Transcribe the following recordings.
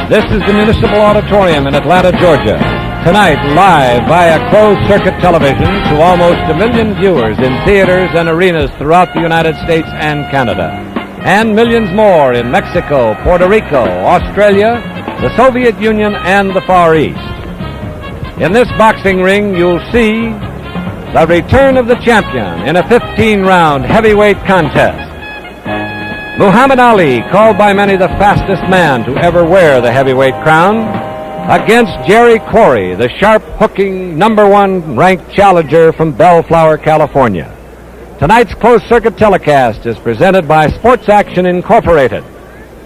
This is the Municipal Auditorium in Atlanta, Georgia. Tonight, live via closed-circuit television to almost 1 million viewers in theaters and arenas throughout the United States and Canada. And millions more in Mexico, Puerto Rico, Australia, the Soviet Union, and the Far East. In this boxing ring, you'll see the return of the champion in a 15-round heavyweight contest. Muhammad Ali, called by many the fastest man to ever wear the heavyweight crown, against Jerry Quarry, the sharp-hooking #1 ranked challenger from Bellflower, California. Tonight's closed-circuit telecast is presented by Sports Action Incorporated.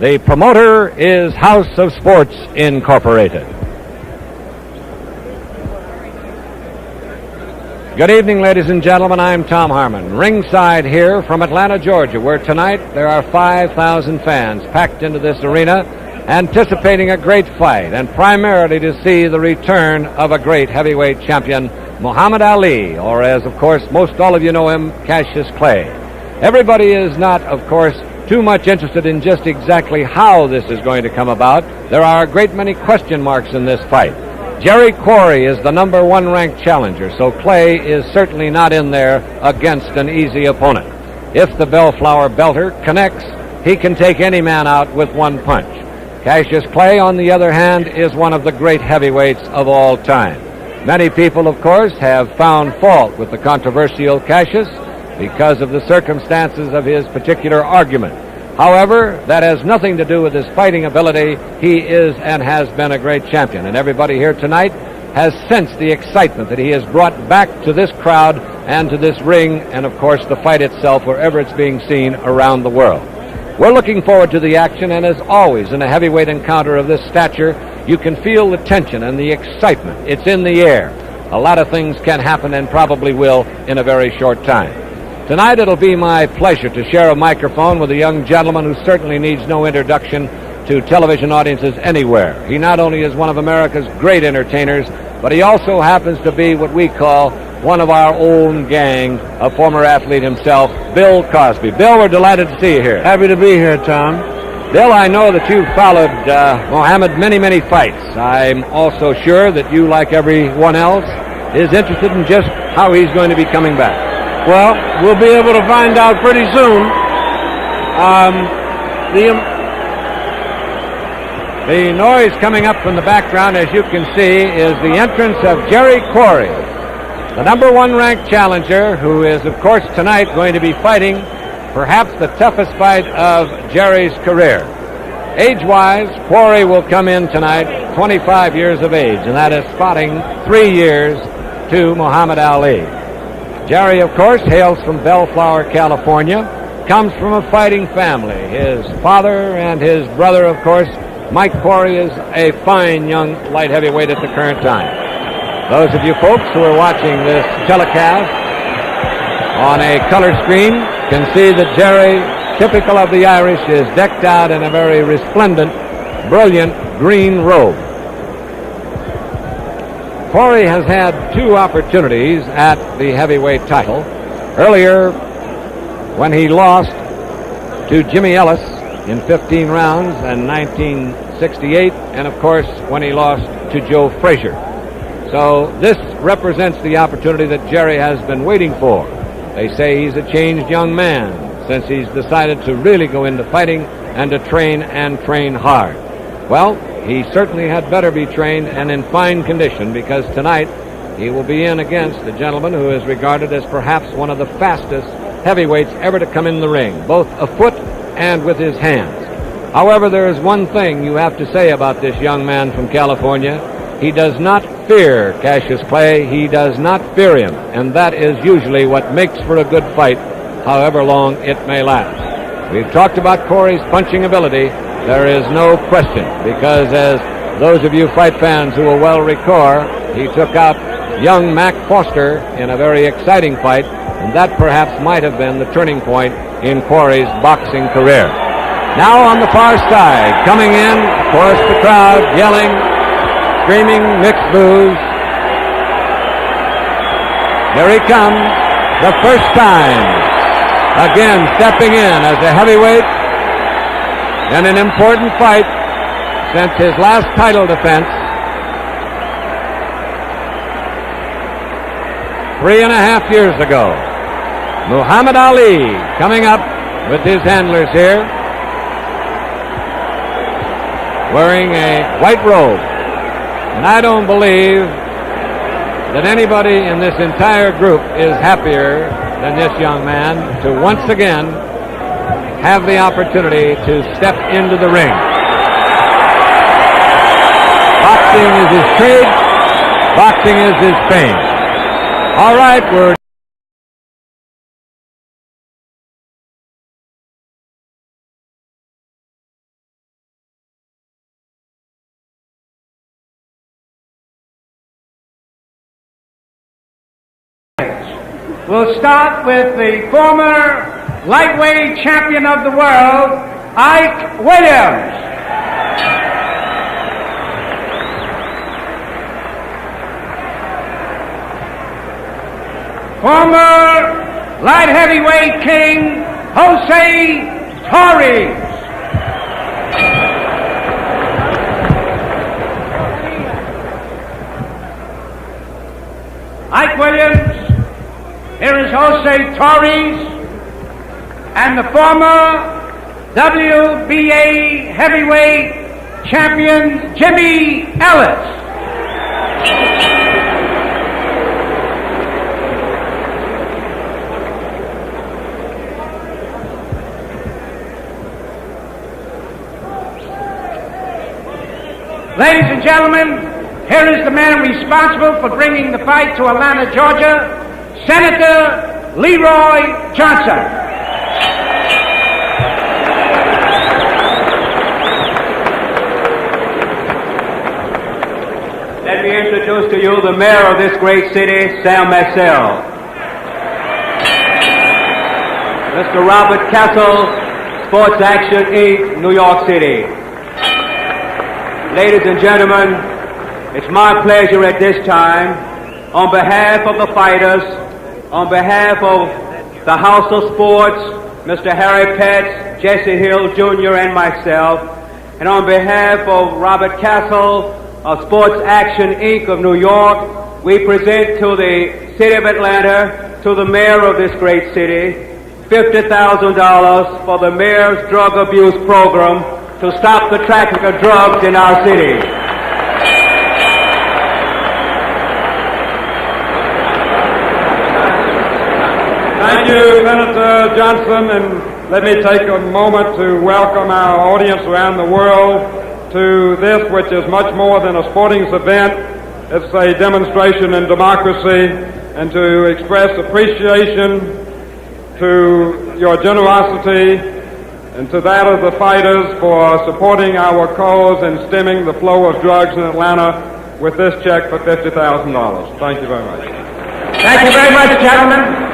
The promoter is House of Sports Incorporated. Good evening, ladies and gentlemen. I'm Tom Harmon, ringside here from Atlanta, Georgia, where tonight there are 5,000 fans packed into this arena, anticipating a great fight, and primarily to see the return of a great heavyweight champion, Muhammad Ali, or as, of course, most all of you know him, Cassius Clay. Everybody is not, of course, too much interested in just exactly how this is going to come about. There are a great many question marks in this fight. Jerry Quarry is the #1 ranked challenger, so Clay is certainly not in there against an easy opponent. If the Bellflower belter connects, he can take any man out with one punch. Cassius Clay, on the other hand, is one of the great heavyweights of all time. Many people, of course, have found fault with the controversial Cassius because of the circumstances of his particular argument. However, that has nothing to do with his fighting ability. He is and has been a great champion, and everybody here tonight has sensed the excitement that he has brought back to this crowd and to this ring, and of course the fight itself wherever it's being seen around the world. We're looking forward to the action, and as always in a heavyweight encounter of this stature, you can feel the tension and the excitement. It's in the air. A lot of things can happen and probably will in a very short time. Tonight it'll be my pleasure to share a microphone with a young gentleman who certainly needs no introduction to television audiences anywhere. He not only is one of America's great entertainers, but he also happens to be what we call one of our own gang, a former athlete himself, Bill Cosby. Bill, we're delighted to see you here. Happy to be here, Tom. Bill, I know that you've followed Muhammad many fights. I'm also sure that you, like everyone else, is interested in just how he's going to be coming back. Well, we'll be able to find out pretty soon. The noise coming up from the background, as you can see, is the entrance of Jerry Quarry, the #1 ranked challenger, who is, of course, tonight going to be fighting perhaps the toughest fight of Jerry's career. Age-wise, Quarry will come in tonight 25 years of age, and that is spotting 3 years to Muhammad Ali. Jerry, of course, hails from Bellflower, California, comes from a fighting family. His father and his brother, of course, Mike Quarry, is a fine young light heavyweight at the current time. Those of you folks who are watching this telecast on a color screen can see that Jerry, typical of the Irish, is decked out in a very resplendent, brilliant green robe. Quarry has had 2 opportunities at the heavyweight title. Earlier, when he lost to Jimmy Ellis in 15 rounds in 1968, and of course when he lost to Joe Frazier. So this represents the opportunity that Jerry has been waiting for. They say he's a changed young man since he's decided to really go into fighting and to train hard. Well, he certainly had better be trained and in fine condition, because tonight he will be in against a gentleman who is regarded as perhaps one of the fastest heavyweights ever to come in the ring, both afoot and with his hands. However, there is one thing you have to say about this young man from California. He does not fear Cassius Clay. He does not fear him, and that is usually what makes for a good fight, however long it may last. We've talked about Quarry's punching ability. There is no question, because as those of you fight fans who will well recall, he took out young Mac Foster in a very exciting fight, and that perhaps might have been the turning point in Quarry's boxing career. Now on the far side, coming in, of course, the crowd yelling, screaming, mixed boos. Here he comes, the first time, again stepping in as a heavyweight in an important fight, since his last title defense 3.5 years ago. Muhammad Ali coming up with his handlers here, wearing a white robe. And I don't believe that anybody in this entire group is happier than this young man to once again have the opportunity to step into the ring. Boxing is his trade. Boxing is his fame. All right, we're We'll start with the former lightweight champion of the world, Ike Williams. Former light heavyweight king, Jose Torres. Ike Williams. Here is Jose Torres and the former WBA heavyweight champion, Jimmy Ellis. Ladies and gentlemen, here is the man responsible for bringing the fight to Atlanta, Georgia, Senator Leroy Johnson. Let me introduce to you the mayor of this great city, Sam Massell. Mr. Robert Castle, Sports Action Inc., New York City. Ladies and gentlemen, it's my pleasure at this time, on behalf of the fighters, on behalf of the House of Sports, Mr. Harry Petts, Jesse Hill Jr., and myself, and on behalf of Robert Castle of Sports Action Inc. of New York, we present to the City of Atlanta, to the mayor of this great city, $50,000 for the mayor's drug abuse program to stop the traffic of drugs in our city. Thank you, Senator Johnson, and let me take a moment to welcome our audience around the world to this, which is much more than a sporting event. It's a demonstration in democracy, and to express appreciation to your generosity and to that of the fighters for supporting our cause and stemming the flow of drugs in Atlanta with this check for $50,000. Thank you very much. Thank you very much, gentlemen.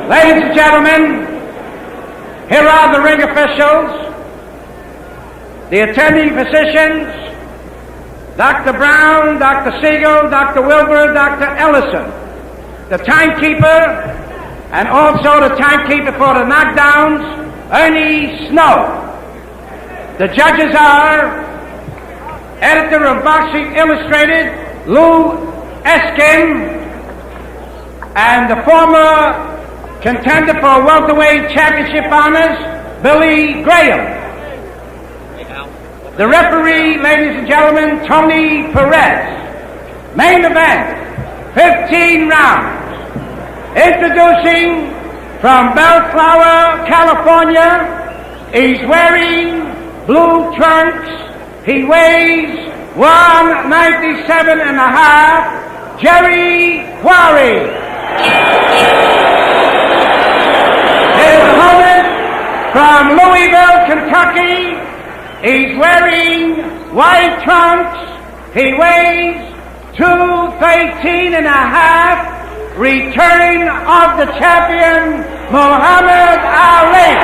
Ladies and gentlemen, here are the ring officials, the attending physicians, Dr. Brown, Dr. Siegel, Dr. Wilbur, Dr. Ellison, the timekeeper, and also the timekeeper for the knockdowns, Ernie Snow. The judges are editor of Boxing Illustrated, Lou Eskin, and the former contender for welterweight championship honors, Billy Graham. The referee, ladies and gentlemen, Tony Perez. Main event, 15 rounds. Introducing from Bellflower, California, he's wearing blue trunks. He weighs 197 and a half, Jerry Quarry. His opponent from Louisville, Kentucky, he's wearing white trunks. He weighs 213 and a half, return of the champion, Muhammad Ali.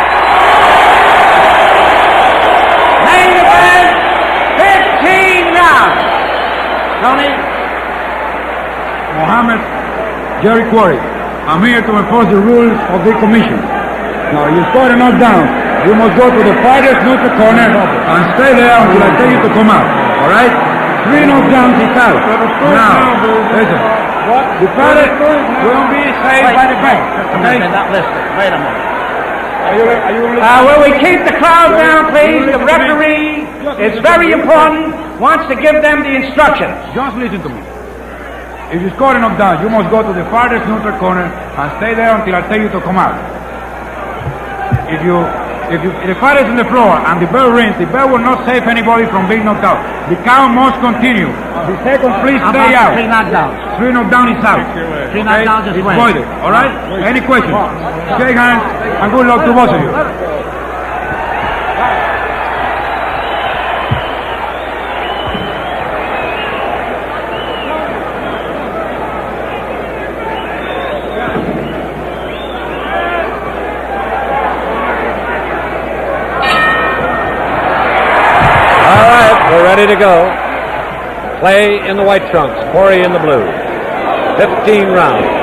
Main event, 15 rounds. No name is Jerry Quarry. I'm here to enforce the rules of the commission. Now, you score a knockdown. You must go to the farthest neutral corner and stay there until I tell you to come out. All right? 3 knockdowns is out. Now, listen. The farthest will be saved by the bank. Okay? Wait a minute. Will we keep the crowd down, please? The referee is very important, wants to give them the instructions. Just listen to me. If you score a knockdown, you must go to the farthest neutral corner and stay there until I tell you to come out. If the fight is on the floor and the bell rings, the bell will not save anybody from being knocked out. The count must continue. The second, please stay out. 3 knockdowns. 3 knockdowns is out. 3 knockdowns is It's win. voided. All right? Any questions? Shake hands and good luck to both of you. Ready to go. Clay in the white trunks, Quarry in the blue. 15 rounds.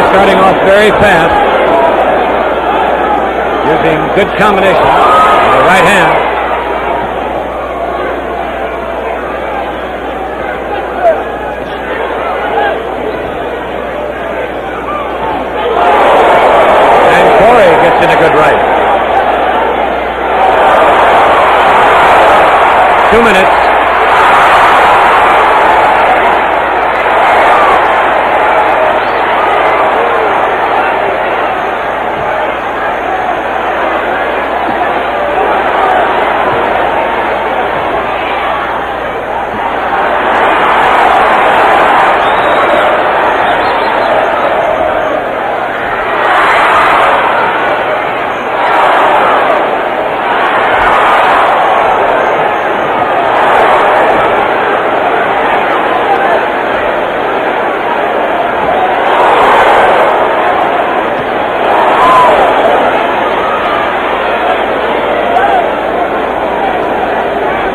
Starting off very fast, using good combination with the right hand. And Quarry gets in a good right. 2 minutes.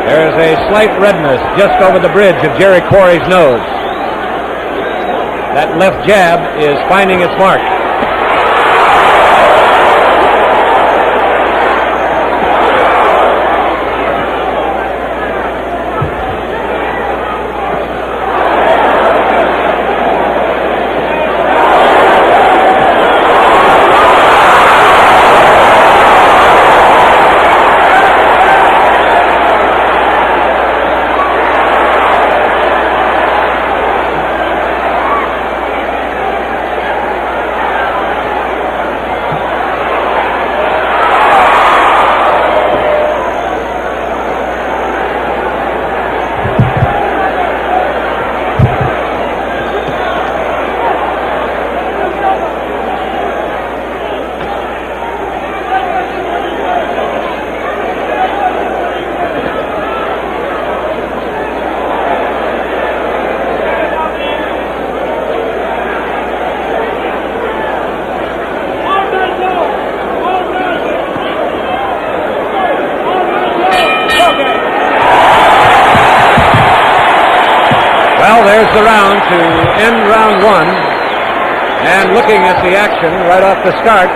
There's a slight redness just over the bridge of Jerry Quarry's nose. That left jab is finding its mark. Well, there's the round to end round one. And looking at the action right off the start,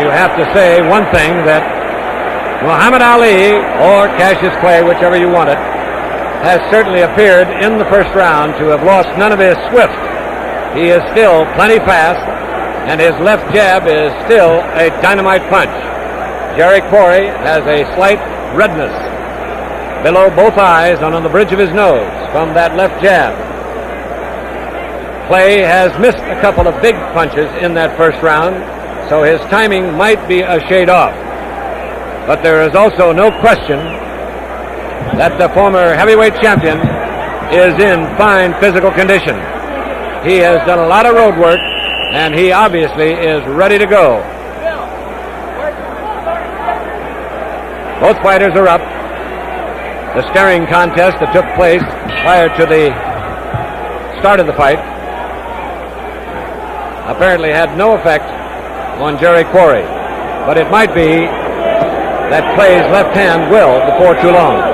you have to say one thing, that Muhammad Ali, or Cassius Clay, whichever you want it, has certainly appeared in the first round to have lost none of his swift. He is still plenty fast, and his left jab is still a dynamite punch. Jerry Quarry has a slight redness below both eyes and on the bridge of his nose from that left jab. Clay has missed a couple of big punches in that first round, so his timing might be a shade off. But there is also no question that the former heavyweight champion is in fine physical condition. He has done a lot of road work and he obviously is ready to go. Both fighters are up. The staring contest that took place prior to the start of the fight apparently had no effect on Jerry Quarry, but it might be that Clay's left hand will before too long.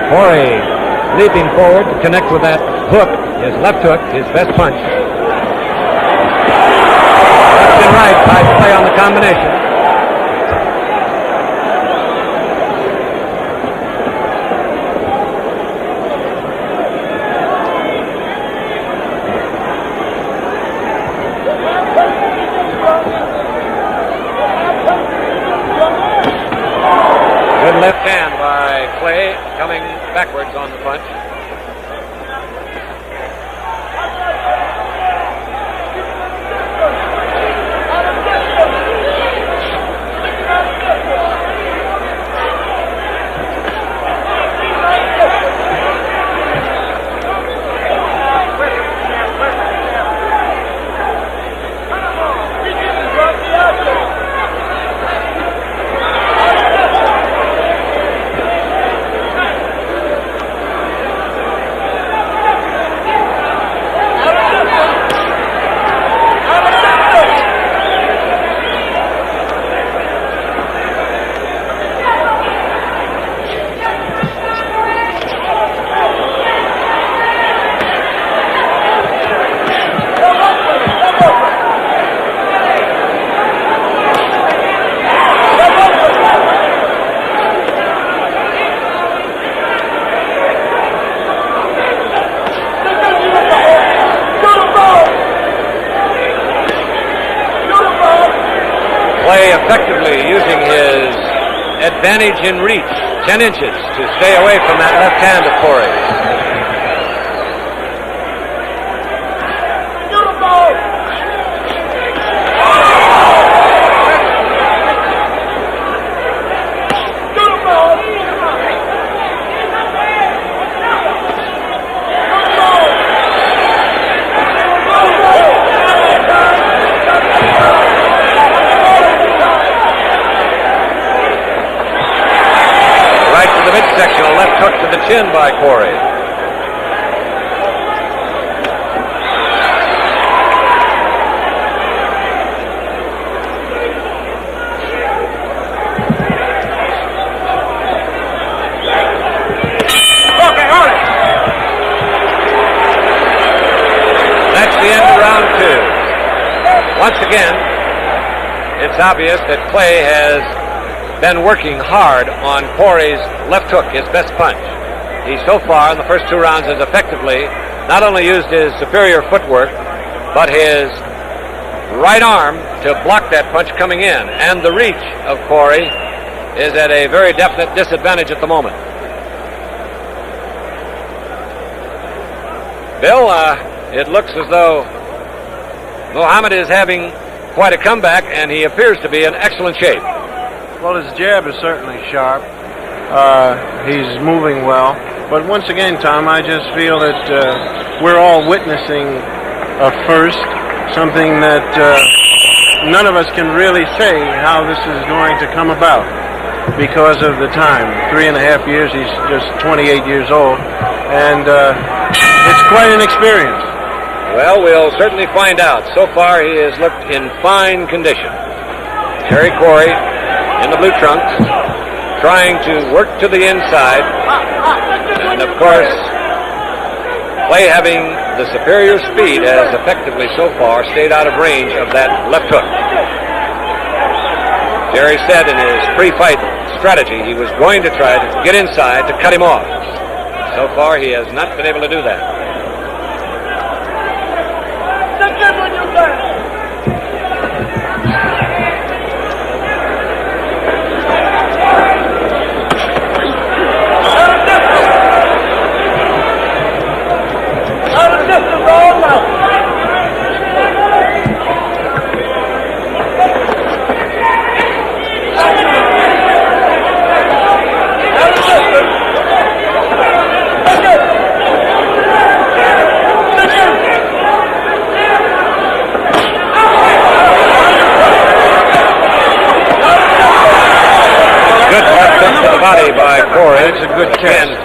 Quarry leaping forward to connect with that hook, his left hook, his best punch. Left and right tried to play on the combination. Good left hand by Clay, coming backwards on the punch. Clay effectively using his advantage in reach, 10 inches, to stay away from that left hand of Quarry. Midsection, left hook to the chin by Quarry. Okay, hold it. That's the end of round two. Once again, it's obvious that Clay has been working hard on Quarry's left hook, his best punch. He so far in the first two rounds has effectively not only used his superior footwork, but his right arm to block that punch coming in. And the reach of Quarry is at a very definite disadvantage at the moment. Bill, it looks as though Muhammad is having quite a comeback, and he appears to be in excellent shape. Well, his jab is certainly sharp. He's moving well. But once again, Tom, I just feel that we're all witnessing a first, something that none of us can really say how this is going to come about because of the time. 3.5 years, he's just 28 years old, and it's quite an experience. Well, we'll certainly find out. So far, he has looked in fine condition. Jerry Quarry in the blue trunks, trying to work to the inside, and of course, Clay, having the superior speed, has effectively so far stayed out of range of that left hook. Jerry said in his pre-fight strategy he was going to try to get inside to cut him off. So far, he has not been able to do that. the chest.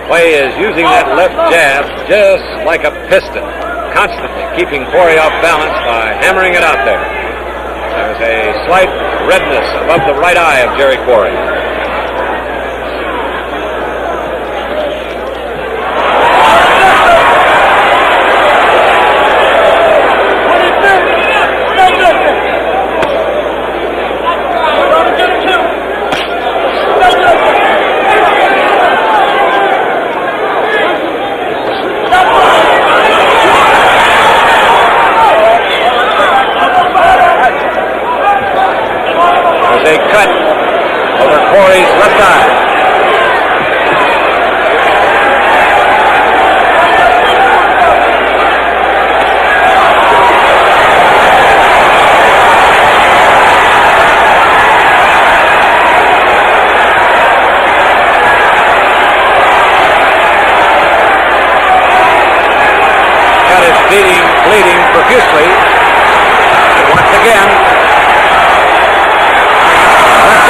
Clay is using that left jab just like a piston, constantly keeping Corey off balance by hammering it out there. There's a slight redness above the right eye of Jerry Quarry. A cut over Corey's left eye. Cut is bleeding profusely. And once again,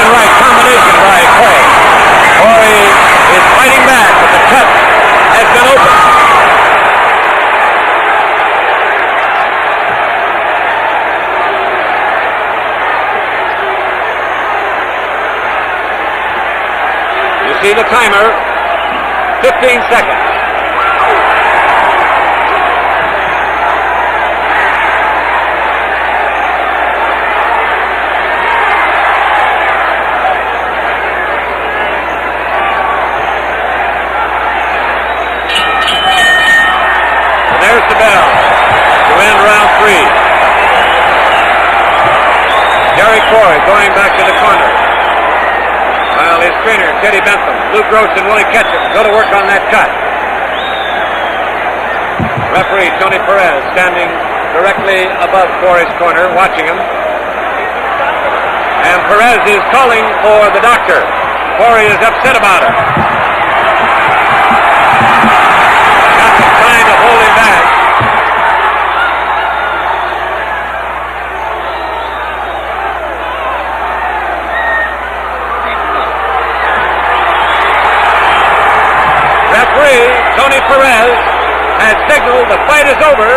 right combination by Clay. Corey is fighting back, but the cut has been opened. You see the timer, 15 seconds. There's the bell to end round 3. Jerry Quarry going back to the corner. While his trainer, Teddy Bentham, Lou Gross, and Willie Ketchum go to work on that cut. Referee Tony Perez standing directly above Quarry's corner, watching him. And Perez is calling for the doctor. Quarry is upset about it. Trying to hold him back. Referee Tony Perez has signaled the fight is over,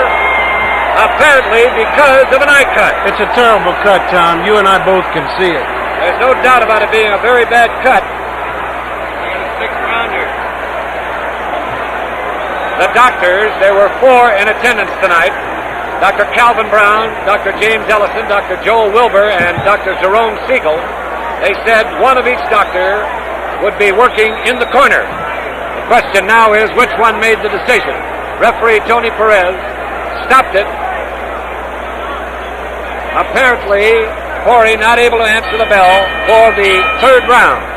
apparently because of an eye cut. It's a terrible cut, Tom. You and I both can see it. There's no doubt about it being a very bad cut. The doctors, there were 4 in attendance tonight. Dr. Calvin Brown, Dr. James Ellison, Dr. Joel Wilbur, and Dr. Jerome Siegel. They said one of each doctor would be working in the corner. The question now is which one made the decision. Referee Tony Perez stopped it. Apparently, Corey not able to answer the bell for the 3rd round.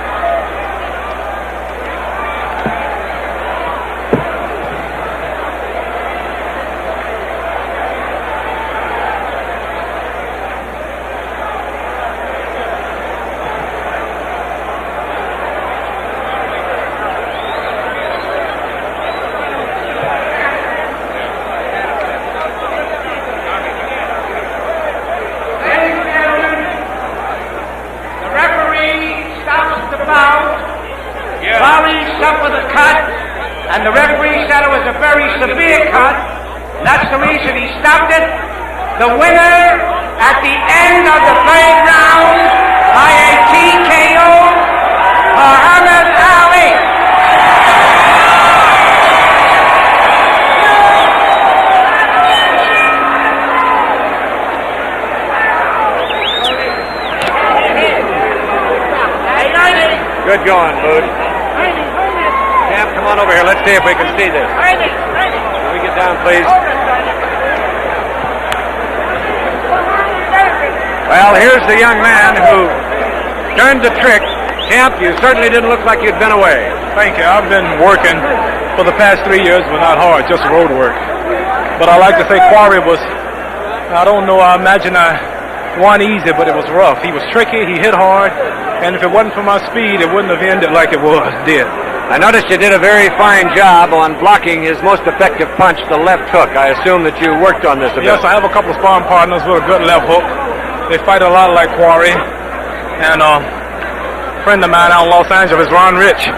And the referee said it was a very severe cut. That's the reason he stopped it. The winner at the end of the 3rd round by a TKO, Muhammad Ali. Good going, Booth. Camp, come on over here. Let's see if we can see this. Can we get down, please? Well, here's the young man who turned the trick. Camp, you certainly didn't look like you'd been away. Thank you. I've been working for the past 3 years, but not hard, just road work. But I like to say Quarry was, I don't know, I imagine I won easy, but it was rough. He was tricky, he hit hard, and if it wasn't for my speed, it wouldn't have ended like it did. I noticed you did a very fine job on blocking his most effective punch, the left hook. I assume that you worked on this a bit. Yes, I have a couple of sparring partners with a good left hook. They fight a lot like Quarry, and friend of mine out in Los Angeles, Ron Rich,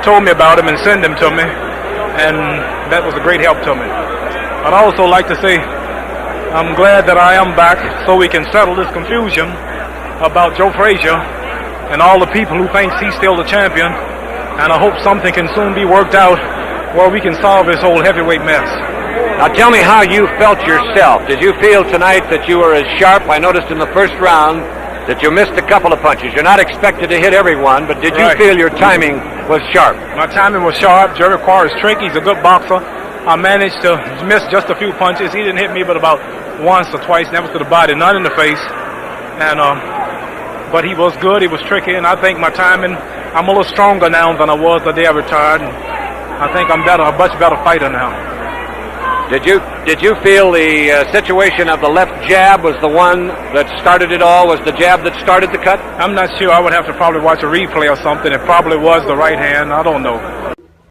told me about him and sent him to me, and that was a great help to me. I'd also like to say I'm glad that I am back so we can settle this confusion about Joe Frazier and all the people who think he's still the champion, and I hope something can soon be worked out where we can solve this whole heavyweight mess. Now tell me how you felt yourself. Did you feel tonight that you were as sharp? I noticed in the first round that you missed a couple of punches. You're not expected to hit everyone, but did you feel your timing was sharp? My timing was sharp. Jerry Quarry's tricky. He's a good boxer. I managed to miss just a few punches. He didn't hit me but about once or twice, never to the body, none in the face. And but he was good. He was tricky, and I think my timing, I'm a little stronger now than I was the day I retired. And I think I'm better, a much better fighter now. Did you feel the situation of the left jab was the one that started it all? Was the jab that started the cut? I'm not sure. I would have to probably watch a replay or something. It probably was the right hand. I don't know.